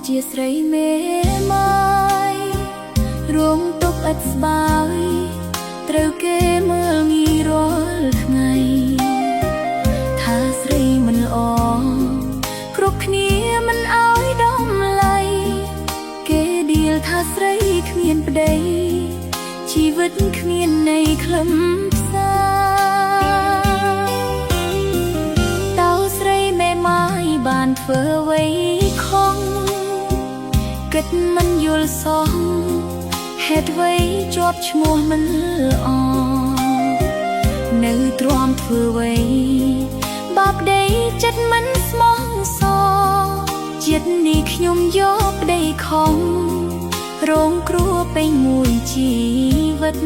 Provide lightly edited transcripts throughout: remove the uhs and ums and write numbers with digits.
ជាស្រីមេម៉ាយរងទុកឥតស្បើយត្រូវគេមើលងាយរាល់ថ្ងៃថាស្រីមិនល្អគ្រប់គ្នាមិនអោយដំឡៃគេដៀលថាស្រីគ្មានប្តីជីវិតគ្មានន័យខ្លឹមសារតើស្រីមេម៉ាយបានធ្វើអ្វីខុសគិតមិនយល់សោះហេតុអ្វីជាប់ឈ្មោះមិនល្អនៅទ្រាំធ្វើអ្វីបាបដីចិត្តមិនស្មោះសរចិត្តនេះខ្ញុំយកប្តីខំរងគ្រោះពេញមួយជីវិត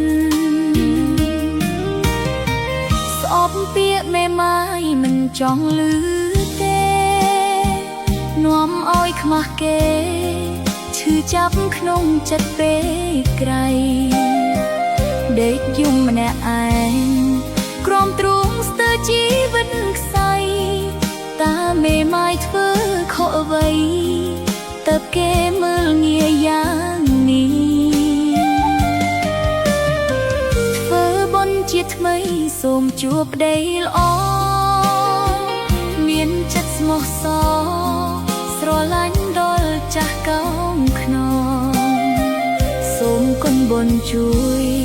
ស្អប់ពាក្យមេម៉ាយមិនចង់ឮទេនាំឲ្យខ្មាស់គេឈឺចាប់ក្នុងចិត្តពេលក្រៃដេកយំម្នាក់ឯងក្រំទ្រូងស្ទើរជីវិតខ្សែតាមេម៉ាយធ្វើខុសអ្វីតើបគេមើលងាយយ៉ាងនេះធ្វើបុណ្យជាថ្មីសូមជួបប្តីល្អមានចិត្តស្មោះសរស្រឡាញ់ដល់ចាស់កោងខ្នងសូមគុណបុណ្យជួយ